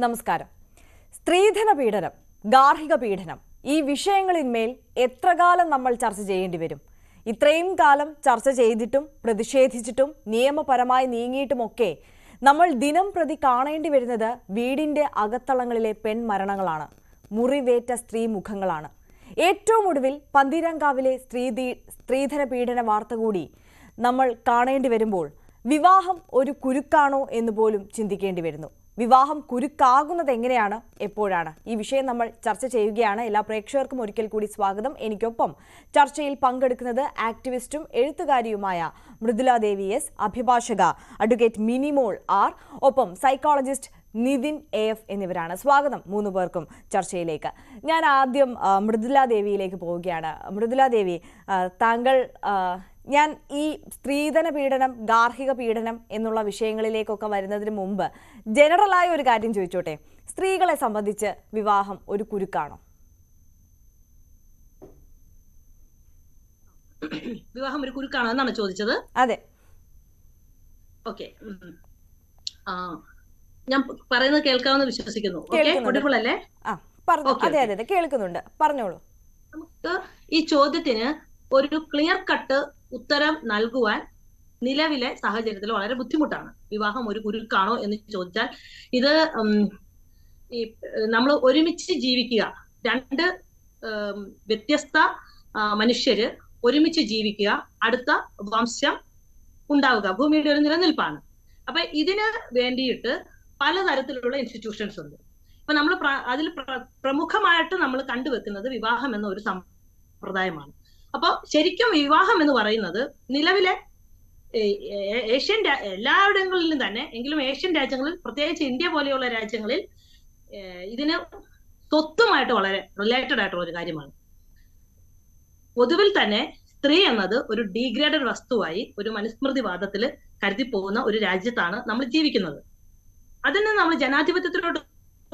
നമസ്കാരം. സ്ത്രീധന പീഡനം, ഗാർഹിക പീഡനം ഈ വിഷയങ്ങളിന്മേൽ എത്ര കാലം നമ്മൾ ചർച്ച ചെയ്യേണ്ടി വരും? ഇത്രയും കാലം ചർച്ച ചെയ്തിട്ടും പ്രതിഷേധിച്ചിട്ടും നിയമപരമായി നീങ്ങിയിട്ടുമൊക്കെ നമ്മൾ ദിനം പ്രതി കാണേണ്ടി വരുന്നത് വീടിന്റെ അകത്തളങ്ങളിലെ പെൺമരണങ്ങളാണ്, മുറിവേറ്റ സ്ത്രീ മുഖങ്ങളാണ്. ഏറ്റവും ഒടുവിൽ പന്തീരാങ്കാവിലെ സ്ത്രീധന പീഡന വാർത്ത കൂടി നമ്മൾ കാണേണ്ടി വരുമ്പോൾ വിവാഹം ഒരു കുരുക്കാണോ എന്ന് പോലും ചിന്തിക്കേണ്ടി വരുന്നു. വിവാഹം കുരുക്കാകുന്നത് എങ്ങനെയാണ്, എപ്പോഴാണ്? ഈ വിഷയം നമ്മൾ ചർച്ച ചെയ്യുകയാണ്. എല്ലാ പ്രേക്ഷകർക്കും ഒരിക്കൽ കൂടി സ്വാഗതം. എനിക്കൊപ്പം ചർച്ചയിൽ പങ്കെടുക്കുന്നത് ആക്ടിവിസ്റ്റും എഴുത്തുകാരിയുമായ മൃദുല ദേവി എസ്, അഭിഭാഷക അഡ്വക്കേറ്റ് മിനിമോൾ ആർ, ഒപ്പം സൈക്കോളജിസ്റ്റ് നിതിൻ എഫ് എന്നിവരാണ്. സ്വാഗതം മൂന്ന് പേർക്കും ചർച്ചയിലേക്ക്. ഞാൻ ആദ്യം മൃദുല ദേവിയിലേക്ക് പോവുകയാണ്. മൃദുല ദേവി, താങ്കൾ, ഞാൻ ഈ സ്ത്രീധന പീഡനം, ഗാർഹിക പീഡനം എന്നുള്ള വിഷയങ്ങളിലേക്കൊക്കെ വരുന്നതിന് മുമ്പ് ജനറലായ ഒരു കാര്യം ചോദിച്ചോട്ടെ. സ്ത്രീകളെ സംബന്ധിച്ച് വിവാഹം ഒരു കുരുക്കാണോ? വിവാഹം ഒരു കുരുക്കാണോ എന്നാണ് ചോദിച്ചത്? അതെ. ഓക്കെ, ഞാൻ പറയുന്നത് കേൾക്കാമെന്ന് വിശ്വസിക്കുന്നു. അല്ലേ? അതെ അതെ അതെ, കേൾക്കുന്നുണ്ട്, പറഞ്ഞോളൂ. നമുക്ക് ഈ ചോദ്യത്തിന് ഒരു ക്ലിയർ കട്ട് ഉത്തരം നൽകുവാൻ നിലവിലെ സാഹചര്യത്തിൽ വളരെ ബുദ്ധിമുട്ടാണ്. വിവാഹം ഒരു കുരുക്കാണോ എന്ന് ചോദിച്ചാൽ, ഇത് ഈ നമ്മൾ ഒരുമിച്ച് ജീവിക്കുക, രണ്ട് വ്യത്യസ്ത മനുഷ്യര് ഒരുമിച്ച് ജീവിക്കുക, അടുത്ത വംശം ഉണ്ടാവുക, ഭൂമിയുടെ ഒരു നിലനിൽപ്പാണ്. അപ്പൊ ഇതിന് വേണ്ടിയിട്ട് പലതരത്തിലുള്ള ഇൻസ്റ്റിറ്റ്യൂഷൻസ് ഉണ്ട്. അപ്പൊ നമ്മൾ അതിൽ പ്രമുഖമായിട്ട് നമ്മൾ കണ്ടുവെക്കുന്നത് വിവാഹം എന്ന ഒരു സമ്പ്രദായമാണ്. അപ്പൊ ശരിക്കും വിവാഹം എന്ന് പറയുന്നത് നിലവിലെ ഏഷ്യൻ എല്ലായിടങ്ങളിലും തന്നെ, എങ്കിലും ഏഷ്യൻ രാജ്യങ്ങളിൽ, പ്രത്യേകിച്ച് ഇന്ത്യ പോലെയുള്ള രാജ്യങ്ങളിൽ ഇതിന് സ്വത്തുമായിട്ട് വളരെ റിലേറ്റഡ് ആയിട്ടുള്ള ഒരു കാര്യമാണ്. പൊതുവിൽ തന്നെ സ്ത്രീ എന്നത് ഒരു ഡീഗ്രേഡഡ് വസ്തുവായി ഒരു മനുസ്മൃതിവാദത്തിൽ കരുതി പോകുന്ന ഒരു രാജ്യത്താണ് നമ്മൾ ജീവിക്കുന്നത്. അതിൽ നിന്ന് നമ്മൾ ജനാധിപത്യത്തിലോട്ട്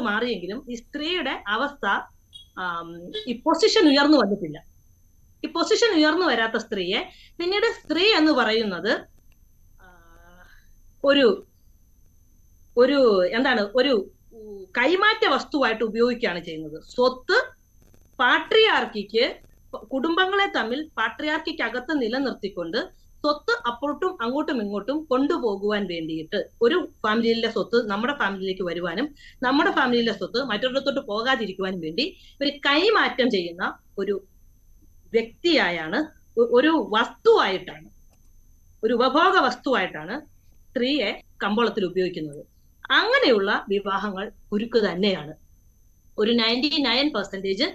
മാറിയെങ്കിലും ഈ സ്ത്രീയുടെ അവസ്ഥ, ഈ പൊസിഷൻ ഉയർന്നു വന്നിട്ടില്ല. ഈ പൊസിഷൻ ഉയർന്നു വരാത്ത സ്ത്രീയെ പിന്നീട് സ്ത്രീ എന്ന് പറയുന്നത് ഒരു ഒരു എന്താണ് ഒരു കൈമാറ്റ വസ്തുവായിട്ട് ഉപയോഗിക്കുകയാണ് ചെയ്യുന്നത്. സ്വത്ത് പാട്രിയാർക്കിക്ക്, കുടുംബങ്ങളെ തമ്മിൽ പാട്രിയാർക്കിക്ക് അകത്ത് നിലനിർത്തിക്കൊണ്ട് സ്വത്ത് അപ്പുറത്തും അങ്ങോട്ടും ഇങ്ങോട്ടും കൊണ്ടുപോകുവാൻ വേണ്ടിയിട്ട്, ഒരു ഫാമിലിയിലെ സ്വത്ത് നമ്മുടെ ഫാമിലിയിലേക്ക് വരുവാനും നമ്മുടെ ഫാമിലിയിലെ സ്വത്ത് മറ്റൊരിടത്തോട്ട് പോകാതിരിക്കുവാനും വേണ്ടി ഒരു കൈമാറ്റം ചെയ്യുന്ന ഒരു വ്യക്തിയായാണ്, ഒരു വസ്തുവായിട്ടാണ്, ഒരു ഉപഭോഗ വസ്തുവായിട്ടാണ് സ്ത്രീയെ കമ്പോളത്തിൽ ഉപയോഗിക്കുന്നത്. അങ്ങനെയുള്ള വിവാഹങ്ങൾ കുരുക്ക് തന്നെയാണ്. ഒരു 99%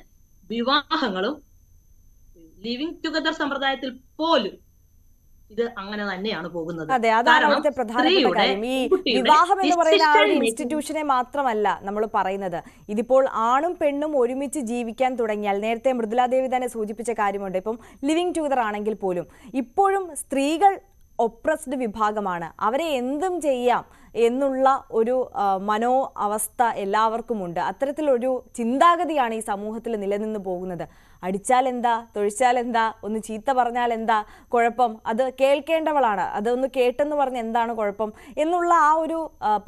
വിവാഹങ്ങളും ലിവിങ് ടുഗദർ സമ്പ്രദായത്തിൽ പോലും ഇത് അങ്ങനെ തന്നെയാണ് പോകുന്നത്. അതെ, അതാണ് അവിടുത്തെ പ്രധാനപ്പെട്ട കാര്യം. ഈ വിവാഹം എന്ന് പറയുന്ന ആ ഒരു ഇൻസ്റ്റിറ്റ്യൂഷനെ മാത്രമല്ല നമ്മൾ പറയുന്നത്. ഇതിപ്പോൾ ആണും പെണ്ണും ഒരുമിച്ച് ജീവിക്കാൻ തുടങ്ങിയാൽ, നേരത്തെ മൃദുലാദേവി തന്നെ സൂചിപ്പിച്ച കാര്യമുണ്ട്, ഇപ്പം ലിവിങ് ടുഗദർ ആണെങ്കിൽ പോലും ഇപ്പോഴും സ്ത്രീകൾ ഒപ്രസ്ഡ് വിഭാഗമാണ്. അവരെ എന്തും ചെയ്യാം എന്നുള്ള ഒരു മനോ അവസ്ഥ എല്ലാവർക്കുമുണ്ട്. അത്തരത്തിലൊരു ചിന്താഗതിയാണ് ഈ സമൂഹത്തിൽ നിലനിന്ന് പോകുന്നത്. അടിച്ചാൽ എന്താ, തൊഴിച്ചാൽ എന്താ, ഒന്ന് ചീത്ത പറഞ്ഞാൽ എന്താ കുഴപ്പം, അത് കേൾക്കേണ്ടവളാണ്, അതൊന്ന് കേട്ടെന്ന് പറഞ്ഞ് എന്താണ് കുഴപ്പം എന്നുള്ള ആ ഒരു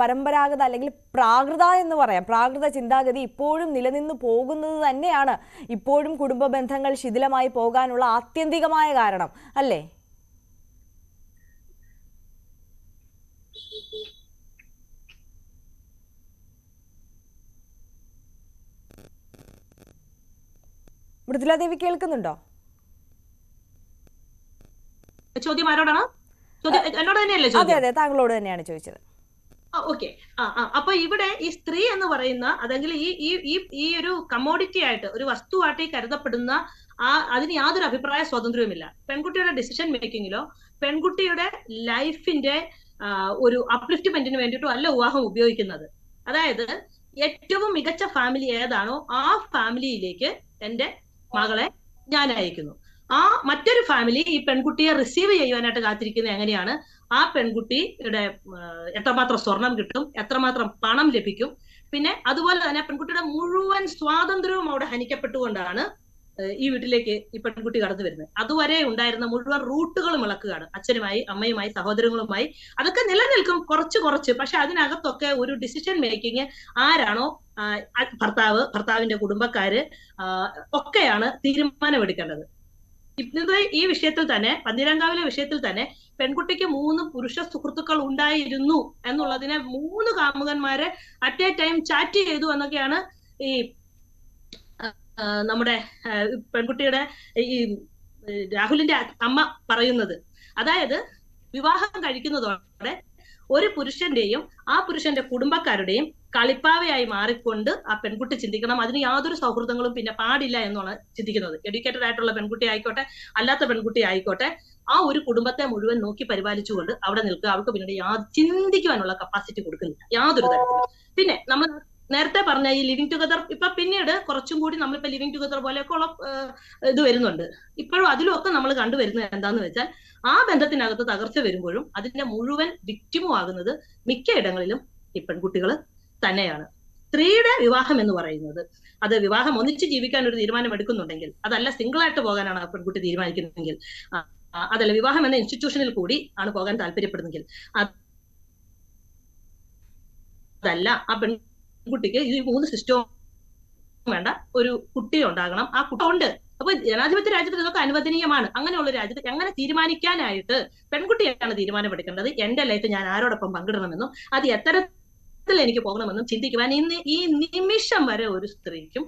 പരമ്പരാഗത അല്ലെങ്കിൽ പ്രാകൃത എന്ന് പറയാം, പ്രാകൃത ചിന്താഗതി ഇപ്പോഴും നിലനിന്ന് പോകുന്നത് തന്നെയാണ് ഇപ്പോഴും കുടുംബ ബന്ധങ്ങൾ ശിഥിലമായി പോകാനുള്ള ആത്യന്തികമായ കാരണം, അല്ലേ? മൃദുലാദേവി കേൾക്കുന്നുണ്ടോ? ചോദ്യം ആരോടാണ്? എന്നോട് തന്നെയല്ലേ? അതെ അതെ, താങ്കളോട് തന്നെയാണ് ചോദിച്ചത്. ഓക്കെ. അപ്പൊ ഇവിടെ ഈ സ്ത്രീ എന്ന് പറയുന്ന, അതെങ്കിൽ ഈ ഒരു കമ്മോഡിറ്റി ആയിട്ട്, ഒരു വസ്തുവായിട്ട് കരുതപ്പെടുന്ന അതിന് യാതൊരു അഭിപ്രായ സ്വാതന്ത്ര്യവുമില്ല. പെൺകുട്ടിയുടെ ഡിസിഷൻ മേക്കിങ്ങിലോ പെൺകുട്ടിയുടെ ലൈഫിന്റെ ഒരു അപ്ലിഫ്റ്റ്മെന്റിന് വേണ്ടിയിട്ടോ അല്ല വിവാഹം ഉപയോഗിക്കുന്നത്. അതായത് ഏറ്റവും മികച്ച ഫാമിലി ഏതാണോ ആ ഫാമിലിയിലേക്ക് എന്റെ മകളെ ഞാൻ അയക്കുന്നു. ആ മറ്റൊരു ഫാമിലി ഈ പെൺകുട്ടിയെ റിസീവ് ചെയ്യുവാനായിട്ട് കാത്തിരിക്കുന്നത് എങ്ങനെയാണ്? ആ പെൺകുട്ടിയുടെ എത്രമാത്രം സ്വർണം കിട്ടും, എത്രമാത്രം പണം ലഭിക്കും, പിന്നെ അതുപോലെ തന്നെ പെൺകുട്ടിയുടെ മുഴുവൻ സ്വാതന്ത്ര്യവും അവിടെ ഹനിക്കപ്പെട്ടുകൊണ്ടാണ് ഈ വീട്ടിലേക്ക് ഈ പെൺകുട്ടി കടന്നു വരുന്നത്. അതുവരെ ഉണ്ടായിരുന്ന മുഴുവൻ റൂട്ടുകളും ഇളക്കുകയാണ്. അച്ഛനുമായി, അമ്മയുമായി, സഹോദരങ്ങളുമായി. അതൊക്കെ നിലനിൽക്കും കുറച്ച്. പക്ഷെ അതിനകത്തൊക്കെ ഒരു ഡിസിഷൻ മേക്കിംഗ് ആരാണോ ഭർത്താവിന്റെ കുടുംബക്കാര് ഒക്കെയാണ് തീരുമാനമെടുക്കേണ്ടത്. ഇന്നത്തെ ഈ വിഷയത്തിൽ തന്നെ, പന്തീരാങ്കാവിലെ വിഷയത്തിൽ തന്നെ പെൺകുട്ടിക്ക് 3 പുരുഷ സുഹൃത്തുക്കൾ ഉണ്ടായിരുന്നു എന്നുള്ളതിനെ 3 കാമുകന്മാരെ അറ്റ് എ ടൈം ചാറ്റ് ചെയ്തു എന്നൊക്കെയാണ് ഈ നമ്മുടെ പെൺകുട്ടിയുടെ ഈ രാഹുലിന്റെ അമ്മ പറയുന്നത്. അതായത് വിവാഹം കഴിക്കുന്നതോടെ ഒരു പുരുഷന്റെയും ആ പുരുഷന്റെ കുടുംബക്കാരുടെയും കളിപ്പാവയായി മാറിക്കൊണ്ട് ആ പെൺകുട്ടി ചിന്തിക്കണം, അതിന് യാതൊരു സൗഹൃദങ്ങളും പിന്നെ പാടില്ല എന്നാണ് ചിന്തിക്കുന്നത്. എഡ്യൂക്കേറ്റഡ് ആയിട്ടുള്ള പെൺകുട്ടി ആയിക്കോട്ടെ, അല്ലാത്ത പെൺകുട്ടി ആയിക്കോട്ടെ, ആ ഒരു കുടുംബത്തെ മുഴുവൻ നോക്കി പരിപാലിച്ചുകൊണ്ട് അവിടെ നിൽക്കുക. അവൾക്ക് പിന്നീട് ചിന്തിക്കുവാനുള്ള കപ്പാസിറ്റി കൊടുക്കുന്നില്ല യാതൊരു തരത്തിലും. പിന്നെ നമ്മൾ നേരത്തെ പറഞ്ഞ ഈ ലിവിങ് ടുഗദർ, ഇപ്പൊ പിന്നീട് കുറച്ചും കൂടി നമ്മളിപ്പോ ലിവിങ് ടുഗദർ പോലെയൊക്കെ ഉള്ള ഇത് വരുന്നുണ്ട്. ഇപ്പോഴും അതിലൊക്കെ നമ്മൾ കണ്ടുവരുന്നത് എന്താന്ന് വെച്ചാൽ, ആ ബന്ധത്തിനകത്ത് തകർച്ച വരുമ്പോഴും അതിന്റെ മുഴുവൻ വിക്ടിമും ആകുന്നത് മിക്കയിടങ്ങളിലും ഈ പെൺകുട്ടികൾ തന്നെയാണ്. സ്ത്രീയുടെ വിവാഹം എന്ന് പറയുന്നത്, അത് വിവാഹം ഒന്നിച്ച് ജീവിക്കാൻ ഒരു തീരുമാനം എടുക്കുന്നുണ്ടെങ്കിൽ, അതല്ല സിംഗിൾ ആയിട്ട് പോകാനാണ് ആ പെൺകുട്ടി തീരുമാനിക്കുന്നതെങ്കിൽ, അതല്ല വിവാഹം എന്ന ഇൻസ്റ്റിറ്റ്യൂഷനിൽ കൂടി ആണ് പോകാൻ താല്പര്യപ്പെടുന്നെങ്കിൽ, അതല്ല ആ പെൺകുട്ടിക്ക് ഈ 3 സിസ്റ്റവും വേണ്ട, ഒരു കുട്ടി ഉണ്ടാകണം, ആ കുട്ടി ഉണ്ട്. അപ്പൊ ജനാധിപത്യ രാജ്യത്ത് ഇതൊക്കെ അനുവദനീയമാണ്. അങ്ങനെയുള്ള രാജ്യത്ത് എങ്ങനെ തീരുമാനിക്കാനായിട്ട് പെൺകുട്ടിയാണ് തീരുമാനമെടുക്കേണ്ടത്. എന്റെ ലൈഫ് ഞാൻ ആരോടൊപ്പം പങ്കിടണമെന്നും അത് എത്തരത്തിൽ എനിക്ക് പോകണമെന്നും ചിന്തിക്കുവാൻ ഇന്ന് ഈ നിമിഷം വരെ ഒരു സ്ത്രീക്കും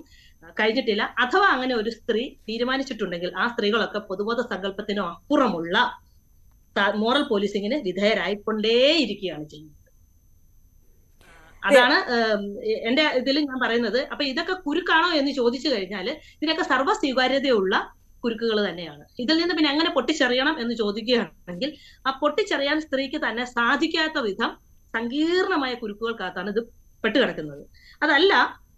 കഴിഞ്ഞിട്ടില്ല. അഥവാ അങ്ങനെ ഒരു സ്ത്രീ തീരുമാനിച്ചിട്ടുണ്ടെങ്കിൽ ആ സ്ത്രീകളൊക്കെ പൊതുബോധ സങ്കല്പത്തിനും അപ്പുറമുള്ള മോറൽ പോലീസിങ്ങിന് വിധേയരായിക്കൊണ്ടേയിരിക്കുകയാണ് ചെയ്യുന്നത്. അതാണ് എന്റെ ഇതിൽ ഞാൻ പറയുന്നത്. അപ്പൊ ഇതൊക്കെ കുരുക്കാണോ എന്ന് ചോദിച്ചു കഴിഞ്ഞാൽ ഇതിനൊക്കെ സർവ്വ സ്വീകാര്യതയുള്ള കുരുക്കുകൾ തന്നെയാണ്. ഇതിൽ നിന്ന് പിന്നെ എങ്ങനെ പൊട്ടിച്ചെറിയണം എന്ന് ചോദിക്കുകയാണെങ്കിൽ, ആ പൊട്ടിച്ചെറിയാൻ സ്ത്രീക്ക് തന്നെ സാധിക്കാത്ത വിധം സങ്കീർണമായ കുരുക്കുകൾക്കകത്താണ് ഇത് പെട്ടുകിടക്കുന്നത്. അതല്ല,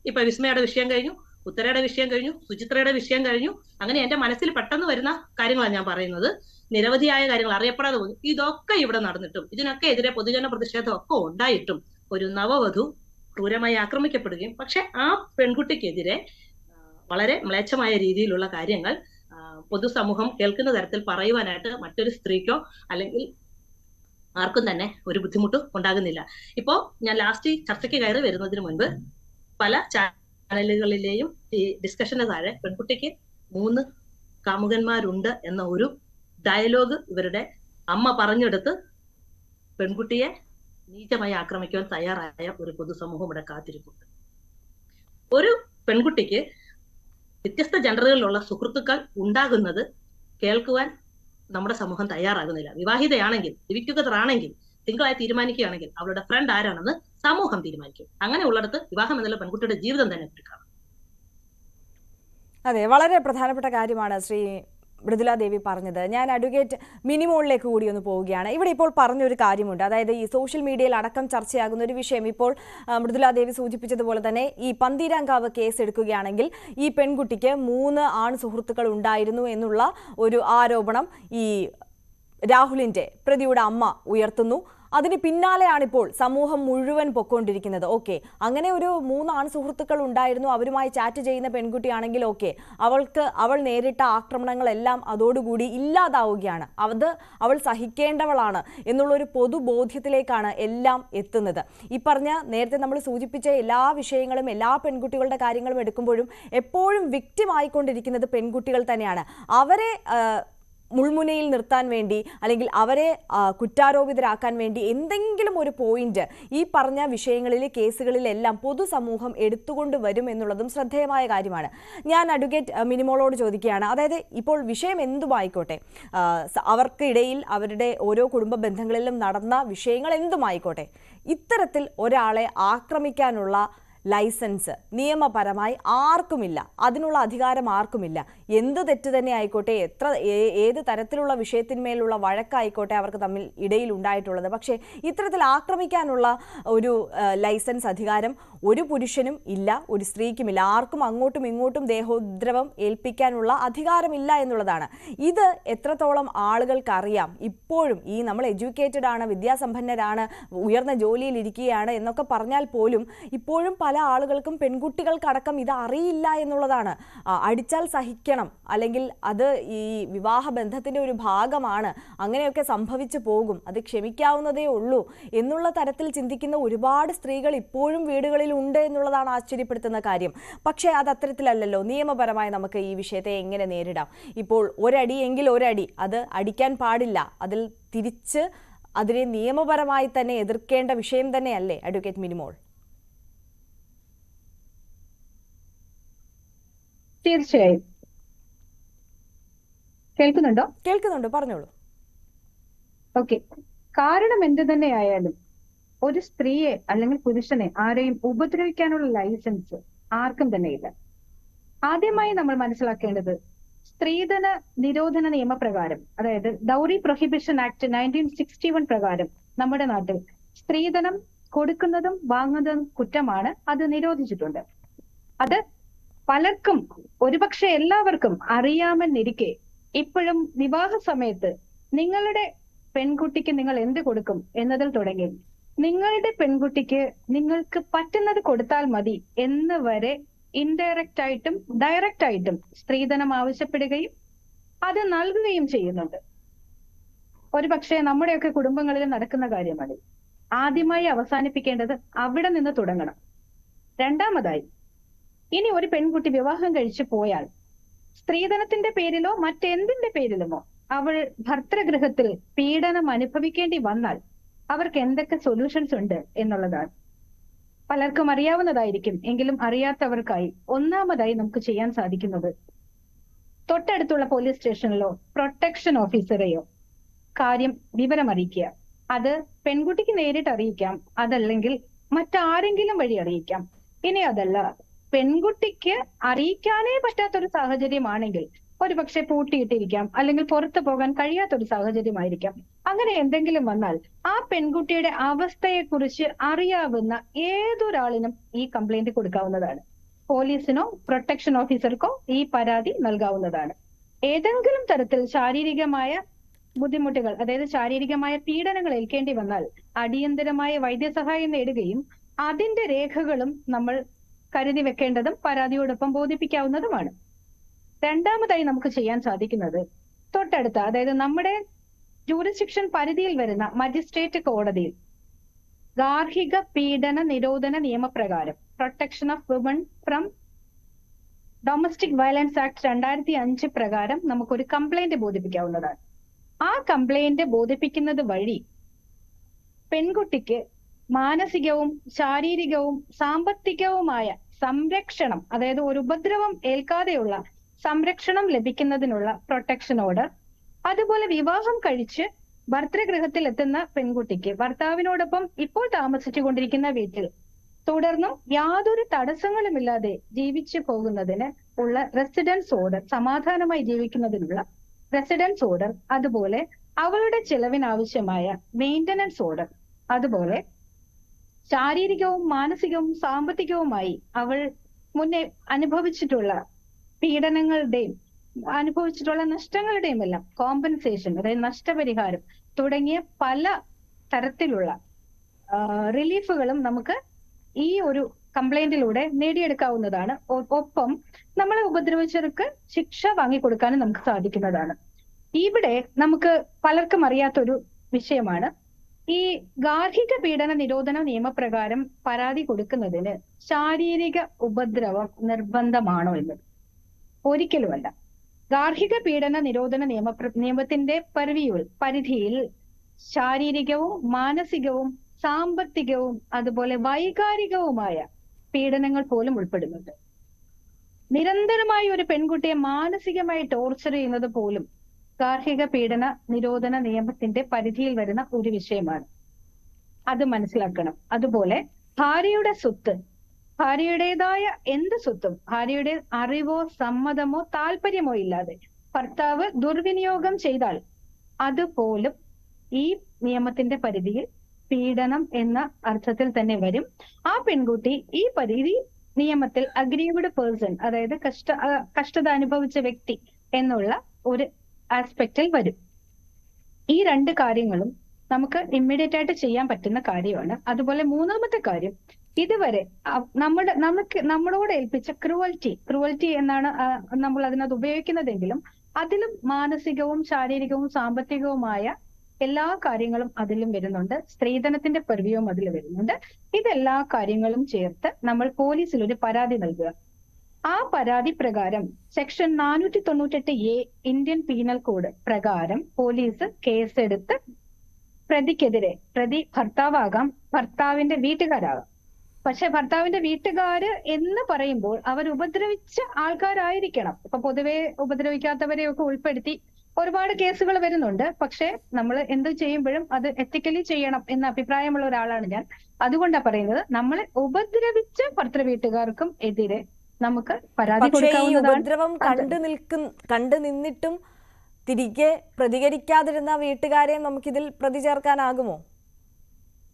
ഇപ്പൊ വിസ്മയുടെ വിഷയം കഴിഞ്ഞു, ഉത്തരയുടെ വിഷയം കഴിഞ്ഞു, സുചിത്രയുടെ വിഷയം കഴിഞ്ഞു. അങ്ങനെ എന്റെ മനസ്സിൽ പെട്ടെന്ന് വരുന്ന കാര്യങ്ങളാണ് ഞാൻ പറയുന്നത്. നിരവധിയായ കാര്യങ്ങൾ അറിയപ്പെടാതെ പോകുന്നു. ഇതൊക്കെ ഇവിടെ നടന്നിട്ടും ഇതിനൊക്കെ എതിരെ പൊതുജന പ്രതിഷേധം ഒക്കെ ഉണ്ടായിട്ടും ഒരു നവവധു ക്രൂരമായി ആക്രമിക്കപ്പെടുകയും, പക്ഷെ ആ പെൺകുട്ടിക്കെതിരെ വളരെ മ്ലേച്ഛമായ രീതിയിലുള്ള കാര്യങ്ങൾ പൊതുസമൂഹം കേൾക്കുന്ന തരത്തിൽ പറയുവാനായിട്ട് മറ്റൊരു സ്ത്രീക്കോ അല്ലെങ്കിൽ ആർക്കും തന്നെ ഒരു ബുദ്ധിമുട്ടും ഉണ്ടാകുന്നില്ല. ഇപ്പോ ഞാൻ ലാസ്റ്റ് ചർച്ചയ്ക്ക് കയറി വരുന്നതിന് മുൻപ് പല ചാനലുകളിലെയും ഈ ഡിസ്കഷന് താഴെ പെൺകുട്ടിക്ക് 3 കാമുകന്മാരുണ്ട് എന്ന ഒരു ഡയലോഗ് ഇവരുടെ അമ്മ പറഞ്ഞെടുത്ത് പെൺകുട്ടിയെ നീചമായി ആക്രമിക്കുവാൻ തയ്യാറായ ഒരു പൊതുസമൂഹം ഇവിടെ കാത്തിരിപ്പുണ്ട്. ഒരു പെൺകുട്ടിക്ക് വ്യത്യസ്ത ജെൻഡറുകളിലുള്ള സുഹൃത്തുക്കൾ ഉണ്ടാകുന്നത് കേൾക്കുവാൻ നമ്മുടെ സമൂഹം തയ്യാറാകുന്നില്ല. വിവാഹിതയാണെങ്കിൽ, ലിവിങ് ടുഗദർ ആണെങ്കിൽ, സിംഗിളായി തീരുമാനിക്കുകയാണെങ്കിൽ അവളുടെ ഫ്രണ്ട് ആരാണെന്ന് സമൂഹം തീരുമാനിക്കും. അങ്ങനെ ഉള്ളിടത്ത് വിവാഹം എന്നുള്ള പെൺകുട്ടിയുടെ ജീവിതം തന്നെ എടുക്കാം. അതെ, വളരെ പ്രധാനപ്പെട്ട കാര്യമാണ് ശ്രീ മൃദുല ദേവി പറഞ്ഞത്. ഞാൻ അഡ്വക്കേറ്റ് മിനിമോളിലേക്ക് കൂടി ഒന്ന് പോവുകയാണ്. ഇവിടെ ഇപ്പോൾ പറഞ്ഞൊരു കാര്യമുണ്ട്, അതായത് ഈ സോഷ്യൽ മീഡിയയിൽ അടക്കം ചർച്ചയാകുന്ന ഒരു വിഷയം. ഇപ്പോൾ മൃദുല ദേവി സൂചിപ്പിച്ചതുപോലെ തന്നെ ഈ പന്തീരാങ്കാവ് കേസ് എടുക്കുകയാണെങ്കിൽ ഈ പെൺകുട്ടിക്ക് 3 ആൺ സുഹൃത്തുക്കൾ ഉണ്ടായിരുന്നു എന്നുള്ള ഒരു ആരോപണം ഈ രാഹുലിന്റെ പ്രതിയുടെ അമ്മ ഉയർത്തുന്നു. അതിന് പിന്നാലെയാണിപ്പോൾ സമൂഹം മുഴുവൻ പൊക്കൊണ്ടിരിക്കുന്നത്. ഓക്കെ, അങ്ങനെ ഒരു 3 ആൺ സുഹൃത്തുക്കൾ ഉണ്ടായിരുന്നു, അവരുമായി ചാറ്റ് ചെയ്യുന്ന പെൺകുട്ടിയാണെങ്കിൽ ഓക്കെ, അവൾ നേരിട്ട ആക്രമണങ്ങളെല്ലാം അതോടുകൂടി ഇല്ലാതാവുകയാണ്, അവൾ സഹിക്കേണ്ടവളാണ് എന്നുള്ളൊരു പൊതുബോധ്യത്തിലേക്കാണ് എല്ലാം എത്തുന്നത്. ഈ പറഞ്ഞ നേരത്തെ നമ്മൾ സൂചിപ്പിച്ച എല്ലാ വിഷയങ്ങളും, എല്ലാ പെൺകുട്ടികളുടെ കാര്യങ്ങളും എടുക്കുമ്പോഴും എപ്പോഴും വിക്ടിം ആയിക്കൊണ്ടിരിക്കുന്നത് പെൺകുട്ടികൾ തന്നെയാണ്. അവരെ മുൾമുനയിൽ നിർത്താൻ വേണ്ടി അല്ലെങ്കിൽ അവരെ കുറ്റാരോപിതരാക്കാൻ വേണ്ടി എന്തെങ്കിലും ഒരു പോയിന്റ് ഈ പറഞ്ഞ വിഷയങ്ങളിൽ, കേസുകളിലെല്ലാം പൊതുസമൂഹം എടുത്തുകൊണ്ട് വരും എന്നുള്ളതും ശ്രദ്ധേയമായ കാര്യമാണ്. ഞാൻ അഡ്വക്കേറ്റ് മിനിമോളോട് ചോദിക്കുകയാണ്, അതായത് ഇപ്പോൾ വിഷയം എന്തുമായിക്കോട്ടെ, അവർക്കിടയിൽ അവരുടെ ഓരോ കുടുംബ ബന്ധങ്ങളിലും നടന്ന വിഷയങ്ങൾ എന്തുമായിക്കോട്ടെ, ഇത്തരത്തിൽ ഒരാളെ ആക്രമിക്കാനുള്ള ലൈസൻസ് നിയമപരമായി ആർക്കുമില്ല, അതിനുള്ള അധികാരം ആർക്കുമില്ല. എന്ത് തെറ്റ് തന്നെ ആയിക്കോട്ടെ, ഏത് തരത്തിലുള്ള വിഷയത്തിന്മേലുള്ള വഴക്കായിക്കോട്ടെ അവർക്ക് തമ്മിൽ ഇടയിൽ ഉണ്ടായിട്ടുള്ളത്, പക്ഷേ ഇത്തരത്തിൽ ആക്രമിക്കാനുള്ള ഒരു ലൈസൻസ് അധികാരം ഒരു പുരുഷനും ഇല്ല, ഒരു സ്ത്രീക്കുമില്ല. ആർക്കും അങ്ങോട്ടും ഇങ്ങോട്ടും ദേഹോദ്രവം ഏൽപ്പിക്കാനുള്ള അധികാരമില്ല എന്നുള്ളതാണ്. ഇത് എത്രത്തോളം ആളുകൾക്ക് അറിയാം? ഇപ്പോഴും ഈ നമ്മൾ എഡ്യൂക്കേറ്റഡ് ആണ്, വിദ്യാസമ്പന്നരാണ്, ഉയർന്ന ജോലിയിൽ ഇരിക്കുകയാണ് എന്നൊക്കെ പറഞ്ഞാൽ പോലും ഇപ്പോഴും പല ആളുകൾക്കും പെൺകുട്ടികൾക്കടക്കം ഇത് അറിയില്ല എന്നുള്ളതാണ്. അടിച്ചാൽ സഹിക്കണം, അല്ലെങ്കിൽ അത് ഈ വിവാഹ ബന്ധത്തിന്റെ ഒരു ഭാഗമാണ്, അങ്ങനെയൊക്കെ സംഭവിച്ചു പോകും, അത് ക്ഷമിക്കാവുന്നതേ ഉള്ളൂ എന്നുള്ള തരത്തിൽ ചിന്തിക്കുന്ന ഒരുപാട് സ്ത്രീകൾ ഇപ്പോഴും വീടുകളിൽ ഉണ്ട് എന്നുള്ളതാണ് ആശ്ചര്യപ്പെടുത്തുന്ന കാര്യം. പക്ഷേ അത് അത്തരത്തിലല്ലല്ലോ. നിയമപരമായി നമുക്ക് ഈ വിഷയത്തെ എങ്ങനെ നേരിടാം? ഇപ്പോൾ ഒരടിയെങ്കിൽ ഒരടി, അത് അടിക്കാൻ പാടില്ല, അതിൽ തിരിച്ച് അതിനെ നിയമപരമായി തന്നെ എതിർക്കേണ്ട വിഷയം തന്നെയല്ലേ അഡ്വക്കേറ്റ് മിനിമോൾ? തീർച്ചയായും. കേൾക്കുന്നുണ്ടോ? കേൾക്കുന്നുണ്ട്, പറഞ്ഞോളൂ. ഓക്കെ. കാരണം എന്ത് തന്നെയായാലും ഒരു സ്ത്രീയെ അല്ലെങ്കിൽ പുരുഷനെ ആരെയും ഉപദ്രവിക്കാനുള്ള ലൈസൻസ് ആർക്കും തന്നെ ഇല്ല. ആദ്യമായി നമ്മൾ മനസ്സിലാക്കേണ്ടത് സ്ത്രീധന നിരോധന നിയമപ്രകാരം, അതായത് ഡൗറി പ്രൊഹിബിഷൻ ആക്ട് 1961 പ്രകാരം നമ്മുടെ നാട്ടിൽ സ്ത്രീധനം കൊടുക്കുന്നതും വാങ്ങുന്നതും കുറ്റമാണ്. അത് നിരോധിച്ചിട്ടുണ്ട്. അത് പലർക്കും, ഒരുപക്ഷെ എല്ലാവർക്കും അറിയാമെന്നിരിക്കെ ഇപ്പോഴും വിവാഹ സമയത്ത് നിങ്ങളുടെ പെൺകുട്ടിക്ക് നിങ്ങൾ എന്ത് കൊടുക്കും എന്നതിൽ തുടങ്ങി നിങ്ങളുടെ പെൺകുട്ടിക്ക് നിങ്ങൾക്ക് പറ്റുന്നത് കൊടുത്താൽ മതി എന്ന് വരെ ഇൻഡയറക്റ്റ് ആയിട്ടും ഡയറക്റ്റ് ആയിട്ടും സ്ത്രീധനം ആവശ്യപ്പെടുകയും അത് നൽകുകയും ചെയ്യുന്നുണ്ട്. ഒരുപക്ഷെ നമ്മുടെയൊക്കെ കുടുംബങ്ങളിൽ നടക്കുന്ന കാര്യമാണ്. ആദ്യമായി അവസാനിപ്പിക്കേണ്ടത് അവിടെ നിന്ന് തുടങ്ങണം. രണ്ടാമതായി, ഇനി ഒരു പെൺകുട്ടി വിവാഹം കഴിച്ചു പോയാൽ സ്ത്രീധനത്തിന്റെ പേരിലോ മറ്റെന്തിന്റെ പേരിലുമോ അവൾ ഭർതൃഗൃഹത്തിൽ പീഡനം അനുഭവിക്കേണ്ടി വന്നാൽ അവർക്ക് എന്തൊക്കെ സൊല്യൂഷൻസ് ഉണ്ട് എന്നുള്ളതാണ്. പലർക്കും അറിയാവുന്നതായിരിക്കും, എങ്കിലും അറിയാത്തവർക്കായി ഒന്നാമതായി നമുക്ക് ചെയ്യാൻ സാധിക്കുന്നത് തൊട്ടടുത്തുള്ള പോലീസ് സ്റ്റേഷനിലോ പ്രൊട്ടക്ഷൻ ഓഫീസറെയോ കാര്യം വിവരം അറിയിക്കുക. അത് പെൺകുട്ടിക്ക് നേരിട്ട് അറിയിക്കാം, അതല്ലെങ്കിൽ മറ്റാരെങ്കിലും വഴി അറിയിക്കാം. ഇനി അതല്ല, പെൺകുട്ടിക്ക് അറിയിക്കാനേ പറ്റാത്തൊരു സാഹചര്യമാണെങ്കിൽ ഒരുപക്ഷെ പൂട്ടിയിട്ടിരിക്കാം, അല്ലെങ്കിൽ പുറത്തു പോകാൻ കഴിയാത്തൊരു സാഹചര്യമായിരിക്കാം. അങ്ങനെ എന്തെങ്കിലും വന്നാൽ ആ പെൺകുട്ടിയുടെ അവസ്ഥയെക്കുറിച്ച് അറിയാവുന്ന ഏതൊരാളിനും ഈ കംപ്ലൈന്റ് കൊടുക്കാവുന്നതാണ്. പോലീസിനോ പ്രൊട്ടക്ഷൻ ഓഫീസർക്കോ ഈ പരാതി നൽകാവുന്നതാണ്. ഏതെങ്കിലും തരത്തിൽ ശാരീരികമായ ബുദ്ധിമുട്ടുകൾ, അതായത് ശാരീരികമായ പീഡനങ്ങൾ ഏൽക്കേണ്ടി വന്നാൽ അടിയന്തരമായ വൈദ്യസഹായം നേടുകയും അതിന്റെ രേഖകളും നമ്മൾ കരുതി വെക്കേണ്ടതും പരാതിയോടൊപ്പം ബോധിപ്പിക്കാവുന്നതുമാണ്. രണ്ടാമതായി നമുക്ക് ചെയ്യാൻ സാധിക്കുന്നത് തൊട്ടടുത്ത, അതായത് നമ്മുടെ ജൂറിസ്ഡിക്ഷൻ പരിധിയിൽ വരുന്ന മജിസ്ട്രേറ്റ് കോടതിയിൽ ഗാർഹിക പീഡന നിരോധന നിയമപ്രകാരം protection of woman from domestic violence act 2005 പ്രകാരം നമുക്കൊരു കംപ്ലൈന്റ് ബോധിപ്പിക്കാവുന്നതാണ്. ആ കംപ്ലൈന്റ് ബോധിപ്പിക്കുന്നത് വഴി പെൺകുട്ടിക്ക് മാനസികവും ശാരീരികവും സാമ്പത്തികവുമായ സംരക്ഷണം, അതായത് ഒരു ഉപദ്രവം ഏൽക്കാതെയുള്ള സംരക്ഷണം ലഭിക്കുന്നതിനുള്ള പ്രൊട്ടക്ഷൻ ഓർഡർ, അതുപോലെ വിവാഹം കഴിച്ച് ഭർതൃഗൃഹത്തിൽ എത്തുന്ന പെൺകുട്ടിക്ക് ഭർത്താവിനോടൊപ്പം ഇപ്പോൾ താമസിച്ചുകൊണ്ടിരിക്കുന്ന വീട്ടിൽ തുടർന്നും യാതൊരു തടസ്സങ്ങളുമില്ലാതെ ജീവിച്ചു പോകുന്നതിന് ഉള്ള റെസിഡൻസ് ഓർഡർ, സമാധാനമായി ജീവിക്കുന്നതിനുള്ള റെസിഡൻസ് ഓർഡർ, അതുപോലെ അവളുടെ ചെലവിനാവശ്യമായ മെയിന്റനൻസ് ഓർഡർ, അതുപോലെ ശാരീരികവും മാനസികവും സാമ്പത്തികവുമായി അവൾ മുന്നേ അനുഭവിച്ചിട്ടുള്ള പീഡനങ്ങളുടെയും അനുഭവിച്ചിട്ടുള്ള നഷ്ടങ്ങളുടെയും എല്ലാം കോമ്പൻസേഷൻ, അതായത് നഷ്ടപരിഹാരം തുടങ്ങിയ പല തരത്തിലുള്ള റിലീഫുകളും നമുക്ക് ഈ ഒരു കംപ്ലൈന്റിലൂടെ നേടിയെടുക്കാവുന്നതാണ്. ഒപ്പം നമ്മളെ ഉപദ്രവിച്ചവർക്ക് ശിക്ഷ വാങ്ങിക്കൊടുക്കാനും നമുക്ക് സാധിക്കുന്നതാണ്. ഇവിടെ നമുക്ക് പലർക്കും അറിയാത്തൊരു വിഷയമാണ് ഈ ഗാർഹിക പീഡന നിരോധന നിയമപ്രകാരം പരാതി കൊടുക്കുന്നതിന് ശാരീരിക ഉപദ്രവം നിർബന്ധമാണോ എന്നത്. ഒരിക്കലുമല്ല. ഗാർഹിക പീഡന നിരോധന നിയമത്തിന്റെ പരിധിയിൽ ശാരീരികവും മാനസികവും സാമ്പത്തികവും അതുപോലെ വൈകാരികവുമായ പീഡനങ്ങൾ പോലും ഉൾപ്പെടുന്നുണ്ട്. നിരന്തരമായി ഒരു പെൺകുട്ടിയെ മാനസികമായി ടോർച്ചർ ചെയ്യുന്നത് പോലും ഗാർഹിക പീഡന നിരോധന നിയമത്തിന്റെ പരിധിയിൽ വരുന്ന ഒരു വിഷയമാണ്. അത് മനസ്സിലാക്കണം. അതുപോലെ ഭാര്യയുടെ സ്വത്ത്, ഭാര്യയുടേതായ എന്ത് സ്വത്തും ഭാര്യയുടെ അറിവോ സമ്മതമോ താല്പര്യമോ ഇല്ലാതെ ഭർത്താവ് ദുർവിനിയോഗം ചെയ്താൽ അതുപോലും ഈ നിയമത്തിന്റെ പരിധിയിൽ പീഡനം എന്ന അർത്ഥത്തിൽ തന്നെ വരും. ആ പെൺകുട്ടി ഈ പരിധി നിയമത്തിൽ അഗ്രീവ്ഡ് പേഴ്സൺ, അതായത് കഷ്ടത അനുഭവിച്ച വ്യക്തി എന്നുള്ള ഒരു ആസ്പെക്റ്റിൽ വരും. ഈ രണ്ട് കാര്യങ്ങളും നമുക്ക് ഇമ്മീഡിയറ്റ് ആയിട്ട് ചെയ്യാൻ പറ്റുന്ന കാര്യമാണ്. അതുപോലെ മൂന്നാമത്തെ കാര്യം, ഇതുവരെ നമ്മളോട് ഏൽപ്പിച്ച ക്രൂവൽറ്റി എന്നാണ് നമ്മൾ അതിനകത്ത് ഉപയോഗിക്കുന്നതെങ്കിലും അതിലും മാനസികവും ശാരീരികവും സാമ്പത്തികവുമായ എല്ലാ കാര്യങ്ങളും അതിലും വരുന്നുണ്ട്. സ്ത്രീധനത്തിന്റെ പെർവ്യൂവും അതിൽ വരുന്നുണ്ട്. ഇതെല്ലാ കാര്യങ്ങളും ചേർത്ത് നമ്മൾ പോലീസിൽ ഒരു പരാതി നൽകുക. ആ പരാതി പ്രകാരം section 498A Indian penal code പ്രകാരം പോലീസ് കേസെടുത്ത് പ്രതിക്കെതിരെ, പ്രതി ഭർത്താവാകാം, ഭർത്താവിന്റെ വീട്ടുകാരാകാം. പക്ഷെ ഭർത്താവിന്റെ വീട്ടുകാര് എന്ന് പറയുമ്പോൾ അവർ ഉപദ്രവിച്ച ആൾക്കാരായിരിക്കണം. ഇപ്പൊ പൊതുവെ ഉപദ്രവിക്കാത്തവരെയൊക്കെ ഉൾപ്പെടുത്തി ഒരുപാട് കേസുകൾ വരുന്നുണ്ട്. പക്ഷെ നമ്മൾ എന്ത് ചെയ്യുമ്പോഴും അത് എത്തിക്കലി ചെയ്യണം എന്ന അഭിപ്രായമുള്ള ഒരാളാണ് ഞാൻ. അതുകൊണ്ടാണ് പറയുന്നത്, നമ്മളെ ഉപദ്രവിച്ച ഭർത്തൃ വീട്ടുകാർക്കും എതിരെ നമുക്ക് പരാതി കൊടുക്കാവുന്നതാണ്. ഉപദ്രവം കണ്ടു നിന്നിട്ടും തിരികെ പ്രതികരിക്കാതിരുന്ന വീട്ടുകാരെ നമുക്കിതിൽ പ്രതി ചേർക്കാനാകുമോ?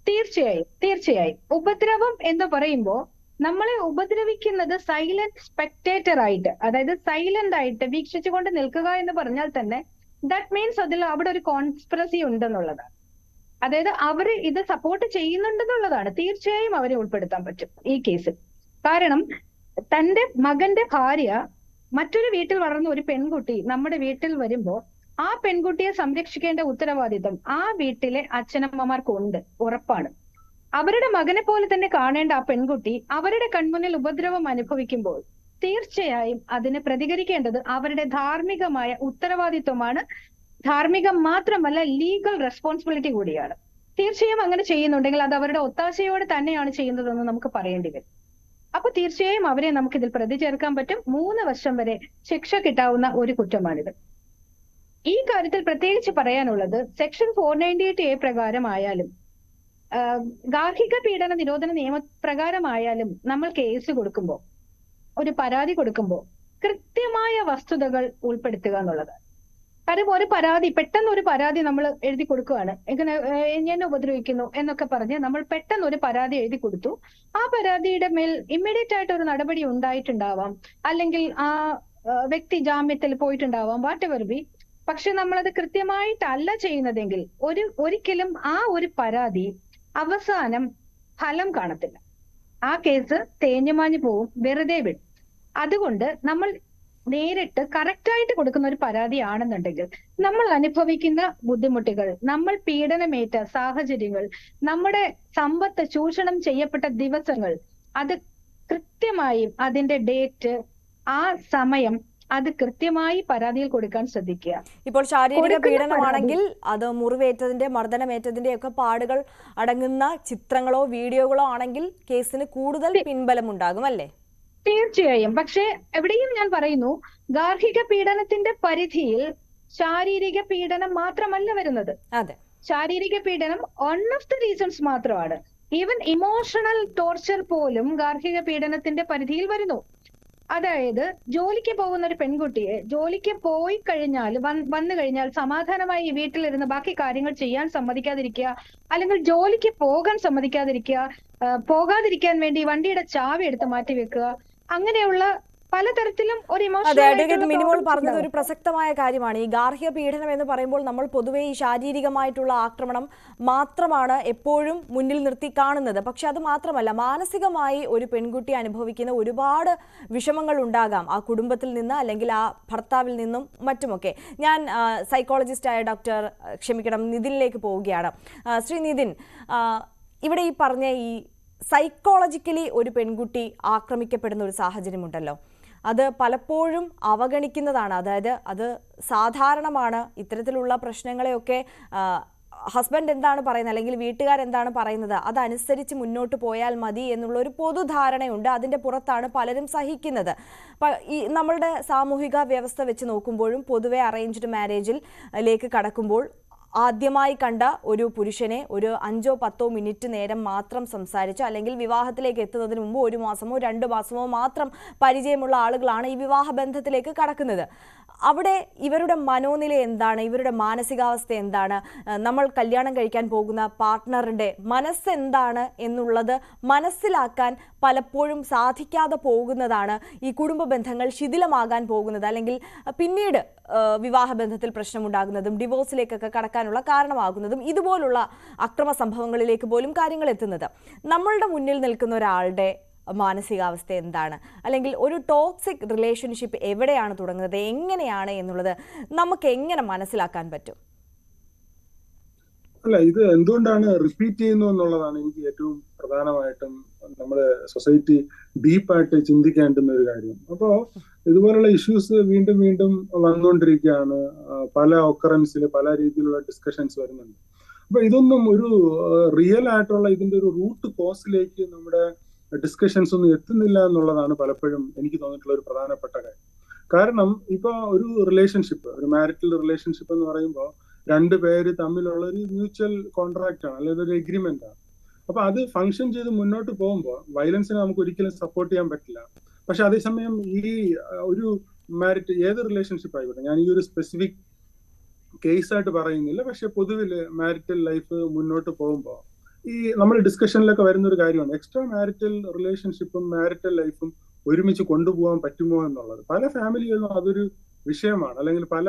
തീർച്ചയായും. ഉപദ്രവം എന്ന് പറയുമ്പോൾ നമ്മളെ ഉപദ്രവിക്കുന്നത് സൈലന്റ് സ്പെക്ടേറ്റർ ആയിട്ട്, അതായത് സൈലന്റ് ആയിട്ട് വീക്ഷിച്ചുകൊണ്ട് നിൽക്കുക എന്ന് പറഞ്ഞാൽ തന്നെ ദാറ്റ് മീൻസ് അവിടെ ഒരു കോൺസ്പിറസി ഉണ്ടെന്നുള്ളതാണ്. അതായത് അവര് ഇത് സപ്പോർട്ട് ചെയ്യുന്നുണ്ടെന്നുള്ളതാണ്. തീർച്ചയായും അവരെ ഉൾപ്പെടുത്താൻ പറ്റും ഈ കേസിൽ. കാരണം തന്റെ മകന്റെ ഭാര്യ മറ്റൊരു വീട്ടിൽ വളർന്ന ഒരു പെൺകുട്ടി നമ്മുടെ വീട്ടിൽ വരുമ്പോ ആ പെൺകുട്ടിയെ സംരക്ഷിക്കേണ്ട ഉത്തരവാദിത്വം ആ വീട്ടിലെ അച്ഛനമ്മമാർക്കുണ്ട്, ഉറപ്പാണ്. അവരുടെ മകനെ പോലെ തന്നെ കാണേണ്ട ആ പെൺകുട്ടി അവരുടെ കൺമുന്നിൽ ഉപദ്രവം അനുഭവിക്കുമ്പോൾ തീർച്ചയായും അതിന് പ്രതികരിക്കേണ്ടത് അവരുടെ ധാർമ്മികമായ ഉത്തരവാദിത്വമാണ്. ധാർമ്മികം മാത്രമല്ല, ലീഗൽ റെസ്പോൺസിബിലിറ്റി കൂടിയാണ്. തീർച്ചയായും അങ്ങനെ ചെയ്യുന്നുണ്ടെങ്കിൽ അത് അവരുടെ ഒത്താശയോടെ തന്നെയാണ് ചെയ്യുന്നതെന്ന് നമുക്ക് പറയേണ്ടി വരും. അപ്പൊ തീർച്ചയായും അവരെ നമുക്ക് ഇതിൽ പ്രതി ചേർക്കാൻ പറ്റും. 3 വർഷം വരെ ശിക്ഷ കിട്ടാവുന്ന ഒരു കുറ്റമാണിത്. ഈ കാര്യത്തിൽ പ്രത്യേകിച്ച് പറയാനുള്ളത്, സെക്ഷൻ 498A പ്രകാരമായാലും ഗാർഹിക പീഡന നിരോധന നിയമപ്രകാരമായാലും നമ്മൾ കേസ് കൊടുക്കുമ്പോൾ, ഒരു പരാതി കൊടുക്കുമ്പോൾ കൃത്യമായ വസ്തുതകൾ ഉൾപ്പെടുത്തുക എന്നുള്ളത്. കാര്യം പെട്ടെന്ന് ഒരു പരാതി നമ്മൾ എഴുതി കൊടുക്കുകയാണ്, എങ്ങനെ എന്നെ ഉപദ്രവിക്കുന്നു എന്നൊക്കെ പറഞ്ഞ് നമ്മൾ പെട്ടെന്ന് ഒരു പരാതി എഴുതി കൊടുത്തു. ആ പരാതിയുടെ മേൽ ഇമ്മീഡിയറ്റ് ആയിട്ട് ഒരു നടപടി ഉണ്ടായിട്ടുണ്ടാവാം, അല്ലെങ്കിൽ ആ വ്യക്തി ജാമ്യത്തിൽ പോയിട്ടുണ്ടാവാം, വാട്ട് എവർ ബി. പക്ഷെ നമ്മളത് കൃത്യമായിട്ടല്ല ചെയ്യുന്നതെങ്കിൽ ഒരിക്കലും ആ ഒരു പരാതി അവസാനം ഫലം കാണത്തില്ല. ആ കേസ് തേഞ്ഞുമാഞ്ഞു പോവും, വെറുതെ വിടും. അതുകൊണ്ട് നമ്മൾ നേരിട്ട് കറക്റ്റായിട്ട് കൊടുക്കുന്ന ഒരു പരാതി ആണെന്നുണ്ടെങ്കിൽ നമ്മൾ അനുഭവിക്കുന്ന ബുദ്ധിമുട്ടുകൾ, നമ്മൾ പീഡനമേറ്റ സാഹചര്യങ്ങൾ, നമ്മുടെ സമ്പത്ത് ചൂഷണം ചെയ്യപ്പെട്ട ദിവസങ്ങൾ, അത് കൃത്യമായും അതിന്റെ ഡേറ്റ്, ആ സമയം അത് കൃത്യമായി പരാതിയിൽ കൊടുക്കാൻ ശ്രദ്ധിക്കുക. ഇപ്പോൾ ശാരീരിക പീഡനമാണെങ്കിൽ അത് മുറിവേറ്റതിന്റെ, മർദ്ദനമേറ്റതിന്റെ ഒക്കെ പാടുകൾ അടങ്ങുന്ന ചിത്രങ്ങളോ വീഡിയോകളോ ആണെങ്കിൽ കേസിന് കൂടുതൽ പിൻബലം ഉണ്ടാകും അല്ലേ? തീർച്ചയായും. പക്ഷെ എവിടെയും ഞാൻ പറയുന്നു, ഗാർഹിക പീഡനത്തിന്റെ പരിധിയിൽ ശാരീരിക പീഡനം മാത്രമല്ല വരുന്നത്. അതെ, ശാരീരിക പീഡനം വൺ ഓഫ് ദി റീസൺസ് മാത്രമാണ്. ഈവൻ ഇമോഷണൽ ടോർച്ചർ പോലും ഗാർഹിക പീഡനത്തിന്റെ പരിധിയിൽ വരുന്നു. അതായത് ജോലിക്ക് പോകുന്ന ഒരു പെൺകുട്ടിയെ ജോലിക്ക് പോയി കഴിഞ്ഞാൽ വന്നു കഴിഞ്ഞാൽ സമാധാനമായി വീട്ടിലിരുന്ന് ബാക്കി കാര്യങ്ങൾ ചെയ്യാൻ സമ്മതിക്കാതിരിക്കുക, അല്ലെങ്കിൽ ജോലിക്ക് പോകാൻ സമ്മതിക്കാതിരിക്കുക, പോകാതിരിക്കാൻ വേണ്ടി വണ്ടിയുടെ ചാവി എടുത്ത് മാറ്റി വെക്കുക, അങ്ങനെയുള്ള പലതരത്തിലും ഒരു അഡ്വക്കേറ്റ് മിനിമോൾ പറഞ്ഞത് ഒരു പ്രസക്തമായ കാര്യമാണ്. ഈ ഗാർഹിക പീഡനം എന്ന് പറയുമ്പോൾ നമ്മൾ പൊതുവെ ഈ ശാരീരികമായിട്ടുള്ള ആക്രമണം മാത്രമാണ് എപ്പോഴും മുന്നിൽ നിർത്തി കാണുന്നത്. പക്ഷെ അത് മാത്രമല്ല, മാനസികമായി ഒരു പെൺകുട്ടി അനുഭവിക്കുന്ന ഒരുപാട് വിഷമങ്ങൾ ഉണ്ടാകാം, ആ കുടുംബത്തിൽ നിന്ന് അല്ലെങ്കിൽ ആ ഭർത്താവിൽ നിന്നും മറ്റുമൊക്കെ. ഞാൻ സൈക്കോളജിസ്റ്റായ നിതിനിലേക്ക് പോവുകയാണ്. ശ്രീ നിതിൻ, ഇവിടെ ഈ പറഞ്ഞ ഈ സൈക്കോളജിക്കലി ഒരു പെൺകുട്ടി ആക്രമിക്കപ്പെടുന്ന ഒരു സാഹചര്യമുണ്ടല്ലോ, അത് പലപ്പോഴും അവഗണിക്കുന്നതാണ്. അതായത് അത് സാധാരണമാണ്. ഇത്തരത്തിലുള്ള പ്രശ്നങ്ങളെയൊക്കെ ഹസ്ബൻഡ് എന്താണ് പറയുന്നത് അല്ലെങ്കിൽ വീട്ടുകാരെന്താണ് പറയുന്നത് അതനുസരിച്ച് മുന്നോട്ട് പോയാൽ മതി എന്നുള്ള ഒരു പൊതുധാരണയുണ്ട്. അതിൻ്റെ പുറത്താണ് പലരും സഹിക്കുന്നത്. ഈ നമ്മളുടെ സാമൂഹിക വ്യവസ്ഥ വെച്ച് നോക്കുമ്പോഴും പൊതുവെ അറേഞ്ച്ഡ് മാരേജിലേക്ക് കടക്കുമ്പോൾ ആദ്യമായി കണ്ട ഒരു പുരുഷനെ ഒരു 5-10 മിനിറ്റ് നേരം മാത്രം സംസാരിച്ച്, അല്ലെങ്കിൽ വിവാഹത്തിലേക്ക് എത്തുന്നതിന് മുമ്പ് 1 മാസമോ 2 മാസമോ മാത്രം പരിചയമുള്ള ആളുകളാണ് ഈ വിവാഹ ബന്ധത്തിലേക്ക് കടക്കുന്നത്. അവിടെ ഇവരുടെ മനോനില എന്താണ്, ഇവരുടെ മാനസികാവസ്ഥ എന്താണ്, നമ്മൾ കല്യാണം കഴിക്കാൻ പോകുന്ന പാർട്ട്ണറിൻ്റെ മനസ്സെന്താണ് എന്നുള്ളത് മനസ്സിലാക്കാൻ പലപ്പോഴും സാധിക്കാതെ പോകുന്നതാണ് ഈ കുടുംബ ബന്ധങ്ങൾ ശിഥിലമാകാൻ പോകുന്നത്, അല്ലെങ്കിൽ പിന്നീട് വിവാഹബന്ധത്തിൽ പ്രശ്നമുണ്ടാകുന്നതും ഡിവോഴ്സിലേക്കൊക്കെ കടക്കാനുള്ള കാരണമാകുന്നതും ഇതുപോലുള്ള അക്രമ സംഭവങ്ങളിലേക്ക് പോലും കാര്യങ്ങൾ എത്തുന്നത്. നമ്മളുടെ മുന്നിൽ നിൽക്കുന്ന ഒരാളുടെ മാനസികാവസ്ഥ എന്താണ്, അല്ലെങ്കിൽ ഒരു ടോക്സിക് റിലേഷൻഷിപ്പ് എവിടെയാണ് തുടങ്ങുന്നത്, എങ്ങനെയാണ് എന്നുള്ളത് നമുക്ക് എങ്ങനെ മനസ്സിലാക്കാൻ പറ്റും? അല്ല, ഇത് എന്തുകൊണ്ടാണ് റിപ്പീറ്റ് ചെയ്യുന്നു എന്നുള്ളതാണ് എനിക്ക് ഏറ്റവും പ്രധാനമായിട്ടും നമ്മുടെ സൊസൈറ്റി ഡീപ്പായിട്ട് ചിന്തിക്കേണ്ടുന്ന ഒരു കാര്യം. അപ്പോ ഇതുപോലുള്ള ഇഷ്യൂസ് വീണ്ടും വീണ്ടും വന്നുകൊണ്ടിരിക്കുകയാണ്. പല ഒക്കറൻസിൽ പല രീതിയിലുള്ള ഡിസ്കഷൻസ് വരുന്നുണ്ട്. അപ്പൊ ഇതൊന്നും ഒരു റിയൽ ആയിട്ടുള്ള ഇതിന്റെ ഒരു റൂട്ട് കോസിലേക്ക് നമ്മുടെ ഡിസ്കഷൻസ് ഒന്നും എത്തുന്നില്ല എന്നുള്ളതാണ് പലപ്പോഴും എനിക്ക് തോന്നിയിട്ടുള്ള ഒരു പ്രധാനപ്പെട്ട കാര്യം. കാരണം ഇപ്പൊ ഒരു റിലേഷൻഷിപ്പ്, ഒരു മാരിറ്റൽ റിലേഷൻഷിപ്പ് എന്ന് പറയുമ്പോൾ രണ്ടു പേര് തമ്മിലുള്ള ഒരു മ്യൂച്വൽ കോൺട്രാക്ട് ആണ്, അല്ലെങ്കിൽ ഒരു എഗ്രിമെന്റ് ആണ്. അപ്പൊ അത് ഫങ്ഷൻ ചെയ്ത് മുന്നോട്ട് പോകുമ്പോൾ വയലൻസിനെ നമുക്ക് ഒരിക്കലും സപ്പോർട്ട് ചെയ്യാൻ പറ്റില്ല. പക്ഷെ അതേസമയം ഈ ഒരു മാരിറ്റ് ഏത് റിലേഷൻഷിപ്പ് ആയിക്കോട്ടെ, ഞാൻ ഈ ഒരു സ്പെസിഫിക് കേസായിട്ട് പറയുന്നില്ല, പക്ഷെ പൊതുവില് മാരിറ്റൽ ലൈഫ് മുന്നോട്ട് പോകുമ്പോൾ ഈ നമ്മൾ ഡിസ്കഷനിലൊക്കെ വരുന്ന ഒരു കാര്യമാണ് എക്സ്ട്രാ മാരിറ്റൽ റിലേഷൻഷിപ്പും മാരിറ്റൽ ലൈഫും ഒരുമിച്ച് കൊണ്ടുപോകാൻ പറ്റുമോ എന്നുള്ളത്. പല ഫാമിലികളിലും അതൊരു വിഷയമാണ്, അല്ലെങ്കിൽ പല